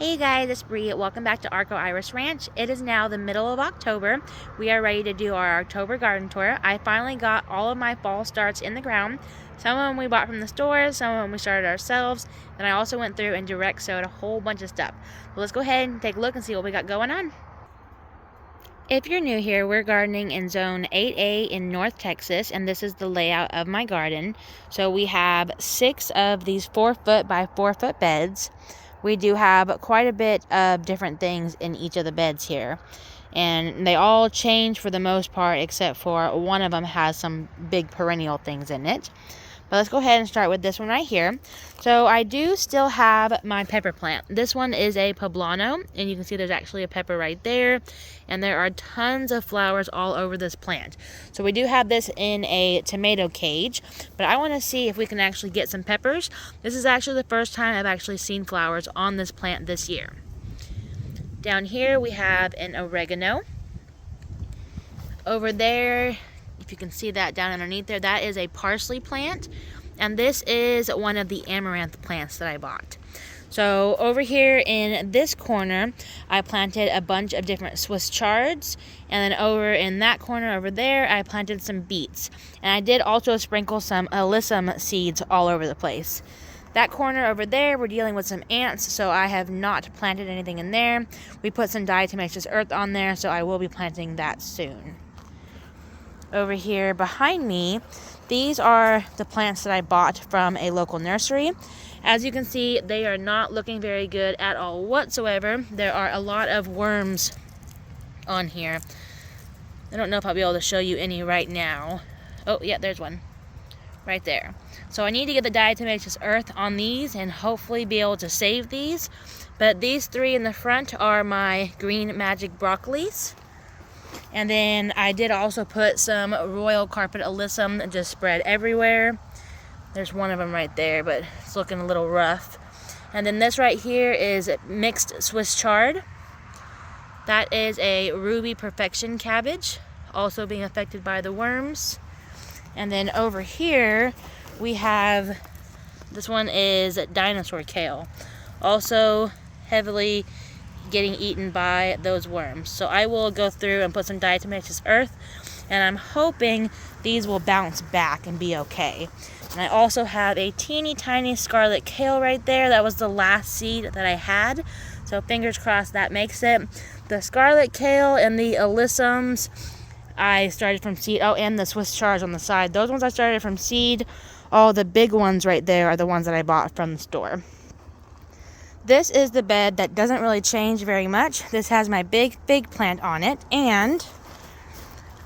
Hey guys, it's Bree. Welcome back to Arco Iris Ranch. It is now the middle of October. We are ready to do our October garden tour. I finally got all of my fall starts in the ground. Some of them we bought from the store, some of them we started ourselves. Then I also went through and direct sowed a whole bunch of stuff. So let's go ahead and take a look and see what we got going on. If you're new here, we're gardening in Zone 8A in North Texas, and this is the layout of my garden. So we have 6 of these 4-foot by 4-foot beds. We do have quite a bit of different things in each of the beds here, and they all change for the most part, except for one of them has some big perennial things in it. But let's go ahead and start with this one right here. So I do still have my pepper plant. This one is a poblano, and you can see there's actually a pepper right there, and there are tons of flowers all over this plant. So we do have this in a tomato cage, but I want to see if we can actually get some peppers. This is actually the first time I've actually seen flowers on this plant this year. Down here we have an oregano. Over there, if you can see that down underneath there, that is a parsley plant, and this is one of the amaranth plants that I bought. So over here in this corner, I planted a bunch of different Swiss chards, and then over in that corner over there, I planted some beets, and I did also sprinkle some alyssum seeds all over the place. That corner over there, we're dealing with some ants, so I have not planted anything in there. We put some diatomaceous earth on there, so I will be planting that soon. Over here behind me, these are the plants that I bought from a local nursery. As you can see, they are not looking very good at all whatsoever. There are a lot of worms on here. I don't know if I'll be able to show you any right now. Oh yeah, there's one right there. So I need to get the diatomaceous earth on these and hopefully be able to save these. But these 3 in the front are my green magic broccolis. And then I did also put some royal carpet alyssum just spread everywhere. There's one of them right there, but it's looking a little rough. And then this right here is mixed Swiss chard. That is a ruby perfection cabbage, also being affected by the worms. And then over here we have, this one is dinosaur kale, also heavily getting eaten by those worms. So I will go through and put some diatomaceous earth, and I'm hoping these will bounce back and be okay. And I also have a teeny tiny scarlet kale right there. That was the last seed that I had, so fingers crossed that makes it. The scarlet kale and the alyssums I started from seed. Oh, and the Swiss chards on the side, those ones I started from seed. All the big ones right there are the ones that I bought from the store. This is the bed that doesn't really change very much. This has my big fig plant on it, and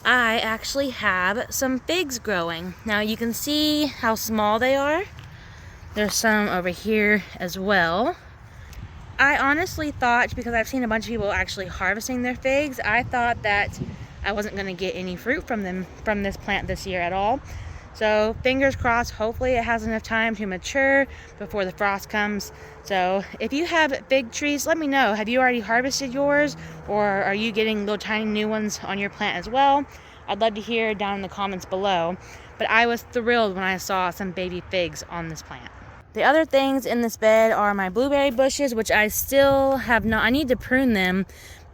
I actually have some figs growing. Now you can see how small they are. There's some over here as well. I honestly thought, because I've seen a bunch of people actually harvesting their figs, I thought that I wasn't going to get any fruit from them, from this plant this year at all. So fingers crossed, hopefully it has enough time to mature before the frost comes. So if you have fig trees, let me know. Have you already harvested yours, or are you getting little tiny new ones on your plant as well? I'd love to hear down in the comments below. But I was thrilled when I saw some baby figs on this plant. The other things in this bed are my blueberry bushes, which I still have not, I need to prune them.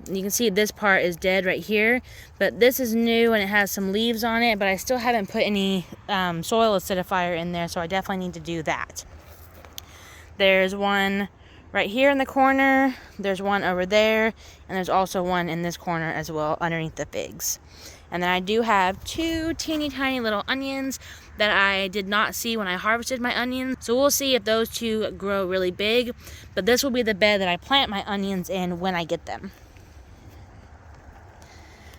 You can see this part is dead right here, but this is new and it has some leaves on it, but I still haven't put any soil acidifier in there, so I definitely need to do that. There's one right here in the corner, there's one over there, and there's also one in this corner as well underneath the figs. And then I do have 2 teeny tiny little onions that I did not see when I harvested my onions, so we'll see if those 2 grow really big, but this will be the bed that I plant my onions in when I get them.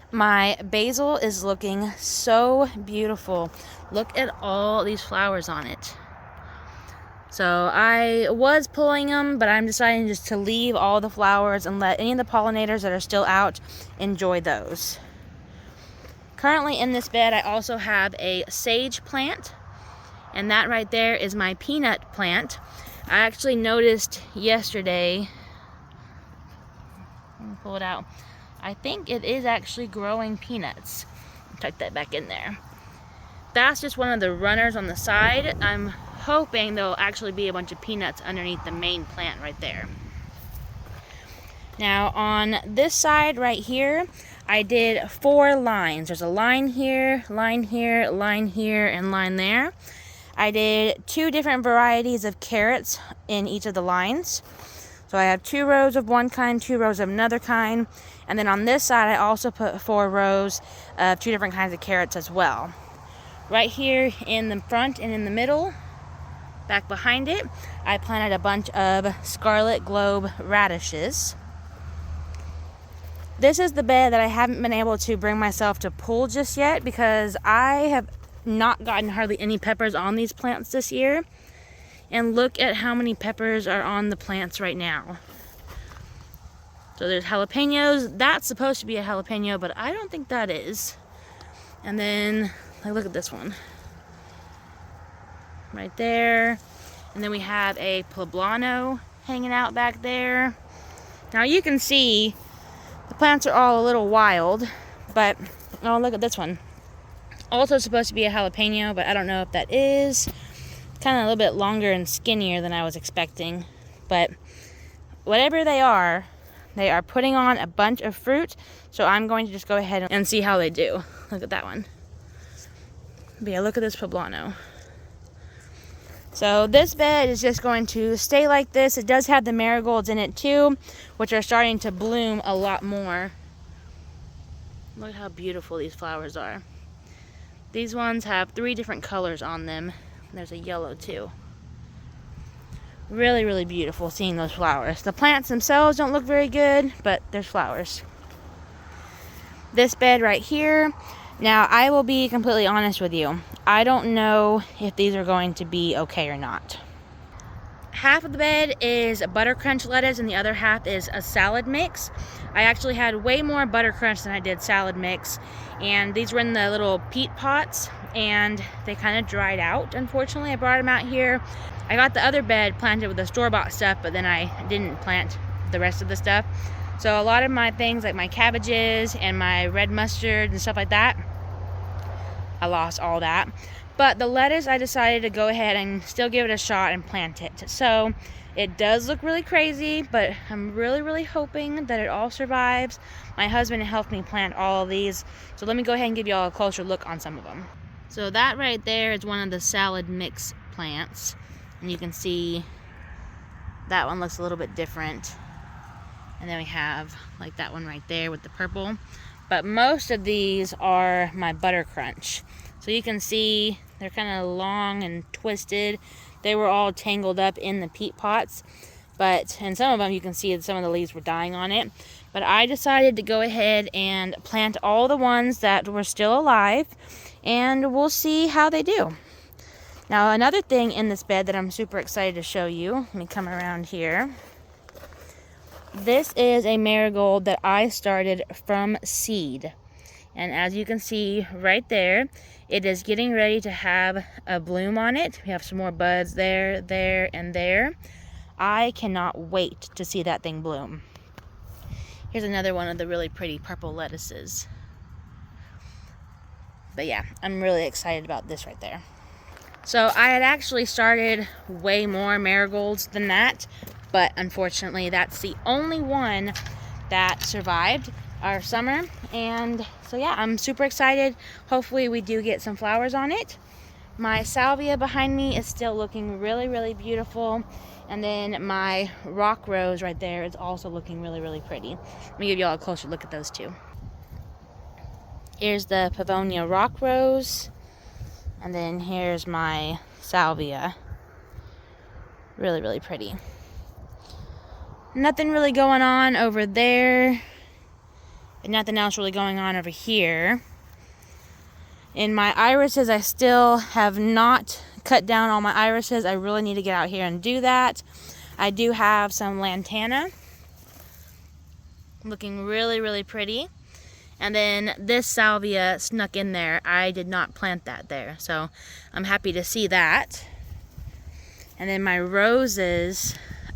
My basil is looking so beautiful. Look at all these flowers on it. So I was pulling them, but I'm deciding just to leave all the flowers and let any of the pollinators that are still out enjoy those. Currently in this bed, I also have a sage plant, and that right there is my peanut plant. I actually noticed yesterday, let me pull it out, I think it is actually growing peanuts. Tuck that back in there. That's just one of the runners on the side. I'm hoping there'll actually be a bunch of peanuts underneath the main plant right there. Now on this side right here, I did 4 lines. There's a line here, line here, line here, and line there. I did 2 different varieties of carrots in each of the lines. So I have 2 rows of one kind, 2 rows of another kind. And then on this side, I also put 4 rows of 2 different kinds of carrots as well. Right here in the front and in the middle, back behind it, I planted a bunch of scarlet globe radishes. This is the bed that I haven't been able to bring myself to pull just yet because I have not gotten hardly any peppers on these plants this year. And look at how many peppers are on the plants right now. So there's jalapenos. That's supposed to be a jalapeno, but I don't think that is. And then, look at this one. Right there. And then we have a poblano hanging out back there. Now you can see the plants are all a little wild, but oh, look at this one. Also supposed to be a jalapeno, but I don't know if that is. Kind of a little bit longer and skinnier than I was expecting. But whatever they are putting on a bunch of fruit. So I'm going to just go ahead and see how they do. Look at that one. But yeah, look at this poblano. So this bed is just going to stay like this. It does have the marigolds in it too, which are starting to bloom a lot more. Look how beautiful these flowers are. These ones have 3 different colors on them. There's a yellow too. Really, really beautiful seeing those flowers. The plants themselves don't look very good, but there's flowers. This bed right here. Now, I will be completely honest with you. I don't know if these are going to be okay or not. Half of the bed is butter crunch lettuce and the other half is a salad mix. I actually had way more butter crunch than I did salad mix. And these were in the little peat pots and they kind of dried out. Unfortunately, I brought them out here. I got the other bed planted with the store-bought stuff, but then I didn't plant the rest of the stuff. So a lot of my things like my cabbages and my red mustard and stuff like that, I lost all that. But the lettuce, I decided to go ahead and still give it a shot and plant it. So it does look really crazy, but I'm really, really hoping that it all survives. My husband helped me plant all of these. So let me go ahead and give you all a closer look on some of them. So that right there is one of the salad mix plants. And you can see that one looks a little bit different. And then we have like that one right there with the purple. But most of these are my butter crunch. So you can see they're kind of long and twisted. They were all tangled up in the peat pots. And some of them you can see that some of the leaves were dying on it. But I decided to go ahead and plant all the ones that were still alive. And we'll see how they do. Now another thing in this bed that I'm super excited to show you. Let me come around here. This is a marigold that I started from seed. And as you can see right there, it is getting ready to have a bloom on it. We have some more buds there, there, and there. I cannot wait to see that thing bloom. Here's another one of the really pretty purple lettuces. But yeah, I'm really excited about this right there. So I had actually started way more marigolds than that. But unfortunately, that's the only one that survived our summer. And so yeah, I'm super excited. Hopefully we do get some flowers on it. My salvia behind me is still looking really, really beautiful. And then my rock rose right there is also looking really, really pretty. Let me give you all a closer look at those two. Here's the Pavonia rock rose. And then here's my salvia. Really, really pretty. Nothing really going on over there. And nothing else really going on over here. In my irises, I still have not cut down all my irises. I really need to get out here and do that. I do have some lantana. Looking really, really pretty. And then this salvia snuck in there. I did not plant that there. So I'm happy to see that. And then my roses.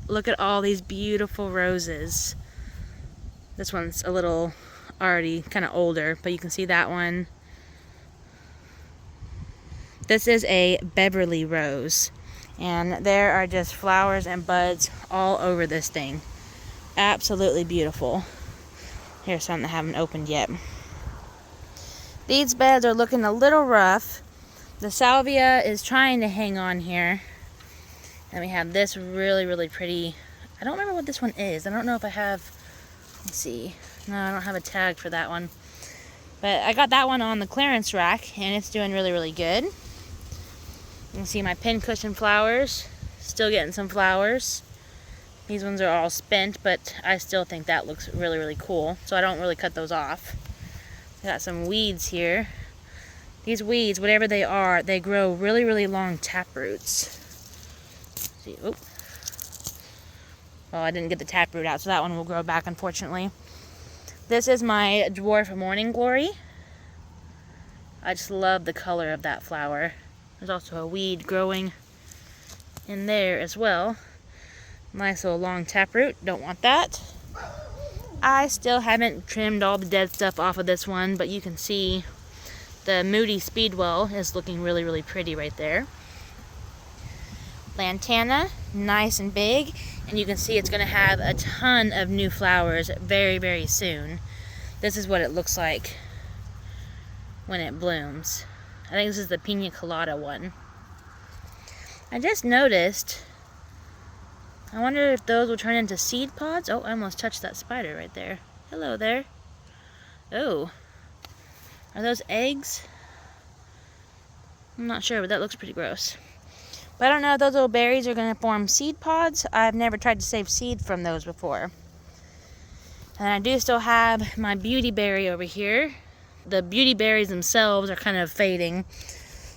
Look at all these beautiful roses. This one's a little already kind of older, but you can see that one. This is a Beverly rose. And there are just flowers and buds all over this thing. Absolutely beautiful. Here's some that haven't opened yet. These beds are looking a little rough. The salvia is trying to hang on here. And we have this really, really pretty. I don't remember what this one is. I don't know if I have, let's see. No, I don't have a tag for that one. But I got that one on the clearance rack, and it's doing really, really good. You can see my pincushion flowers. Still getting some flowers. These ones are all spent, but I still think that looks really, really cool. So I don't really cut those off. Got some weeds here. These weeds, whatever they are, they grow really, really long taproots. See, oh. Well, I didn't get the taproot out, so that one will grow back, unfortunately. This is my dwarf morning glory. I just love the color of that flower. There's also a weed growing in there as well. Nice little long taproot. Don't want that. I still haven't trimmed all the dead stuff off of this one, but you can see the Moody Speedwell is looking really, really pretty right there. Lantana, nice and big, and you can see it's going to have a ton of new flowers very, very soon. This is what it looks like when it blooms. I think this is the Pina Colada one. I just noticed, I wonder if those will turn into seed pods. Oh, I almost touched that spider right there. Hello there. Oh, are those eggs? I'm not sure, but that looks pretty gross. But I don't know if those little berries are going to form seed pods. I've never tried to save seed from those before. And I do still have my beauty berry over here. The beauty berries themselves are kind of fading.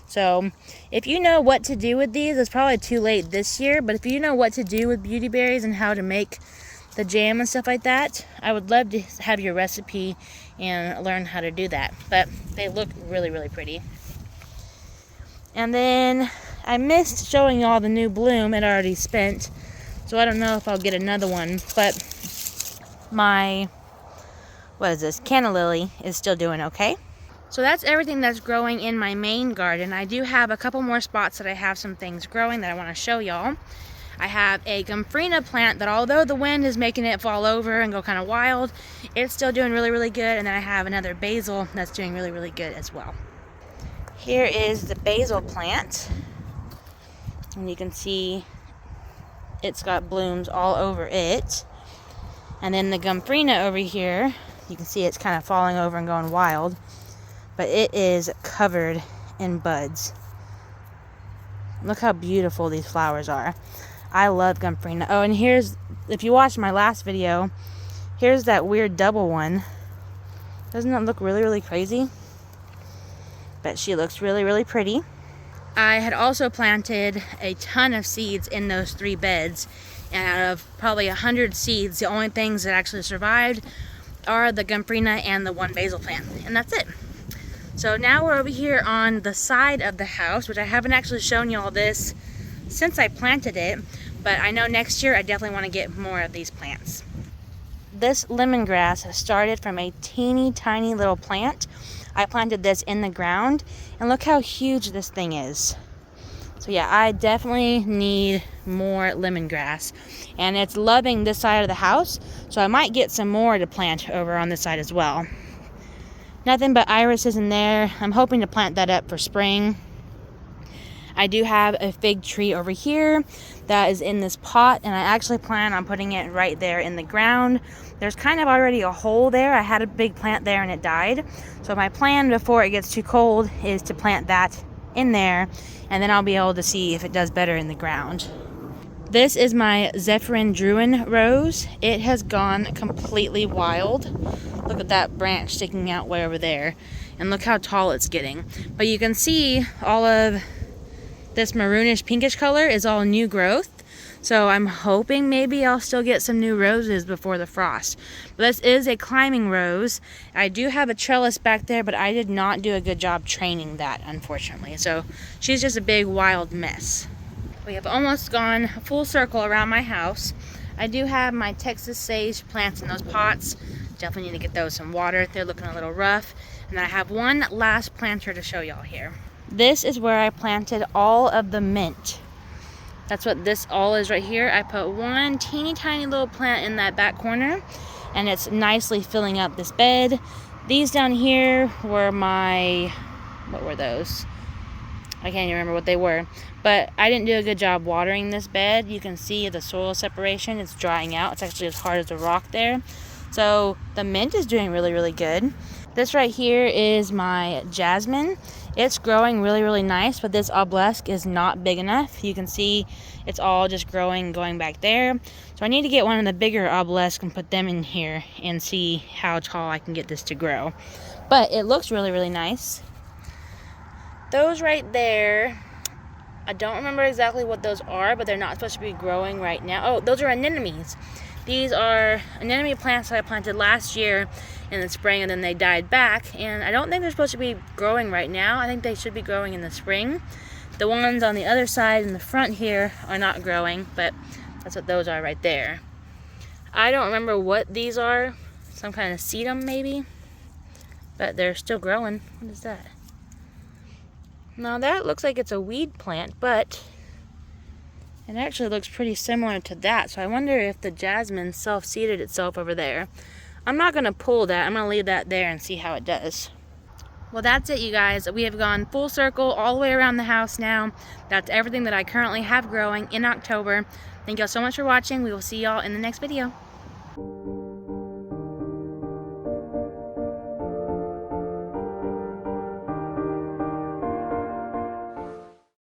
So if you know what to do with these, it's probably too late this year, but if you know what to do with beauty berries and how to make the jam and stuff like that, I would love to have your recipe and learn how to do that. But they look really, really pretty. And then I missed showing y'all the new bloom. It already spent, so I don't know if I'll get another one, but my, what is this, canna lily is still doing okay. So that's everything that's growing in my main garden. I do have a couple more spots that I have some things growing that I want to show y'all. I have a gomphrena plant that, although the wind is making it fall over and go kind of wild, it's still doing really, really good. And then I have another basil that's doing really, really good as well. Here is the basil plant. And you can see it's got blooms all over it. And then the gomphrena over here, you can see it's kind of falling over and going wild. But it is covered in buds. Look how beautiful these flowers are. I love gomphrena. Oh, and here's, if you watched my last video, here's that weird double one. Doesn't that look really, really crazy? But she looks really, really pretty. I had also planted a ton of seeds in those 3 beds. And out of probably 100 seeds, the only things that actually survived are the gomphrena and the one basil plant. And that's it. So now we're over here on the side of the house, which I haven't actually shown you all this since I planted it, but I know next year I definitely want to get more of these plants. This lemongrass started from a teeny tiny little plant. I planted this in the ground, and look how huge this thing is. So yeah, I definitely need more lemongrass, and it's loving this side of the house, so I might get some more to plant over on this side as well. Nothing but irises in there. I'm hoping to plant that up for spring. I do have a fig tree over here that is in this pot, and I actually plan on putting it right there in the ground. There's kind of already a hole there. I had a big plant there and it died. So my plan before it gets too cold is to plant that in there, and then I'll be able to see if it does better in the ground. This is my Zephyrin Druin rose. It has gone completely wild. Look at that branch sticking out way over there. And look how tall it's getting. But you can see all of this maroonish pinkish color is all new growth. So I'm hoping maybe I'll still get some new roses before the frost. But this is a climbing rose. I do have a trellis back there, but I did not do a good job training that, unfortunately. So she's just a big wild mess. We have almost gone full circle around my house. I do have my Texas sage plants in those pots. Definitely need to get those some water. They're looking a little rough. And I have one last planter to show y'all here. This is where I planted all of the mint. That's what this all is right here. I put one teeny tiny little plant in that back corner, and it's nicely filling up this bed. These down here were my, what were those? I can't even remember what they were, but I didn't do a good job watering this bed. You can see the soil separation. It's drying out. It's actually as hard as a rock there. So the mint is doing really, really good. This right here is my jasmine. It's growing really, really nice, but this obelisk is not big enough. You can see it's all just growing, going back there. So I need to get one of the bigger obelisks and put them in here and see how tall I can get this to grow. But it looks really, really nice. Those right there, I don't remember exactly what those are, but they're not supposed to be growing right now. Oh, those are anemones. These are anemone plants that I planted last year in the spring, and then they died back, and I don't think they're supposed to be growing right now. I think they should be growing in the spring. The ones on the other side in the front here are not growing, but that's what those are right there. I don't remember what these are. Some kind of sedum maybe, but they're still growing. What is that? Now that looks like it's a weed plant, but it actually looks pretty similar to that. So I wonder if the jasmine self-seeded itself over there. I'm not going to pull that. I'm going to leave that there and see how it does. Well, that's it, you guys. We have gone full circle all the way around the house now. That's everything that I currently have growing in October. Thank y'all so much for watching. We will see y'all in the next video.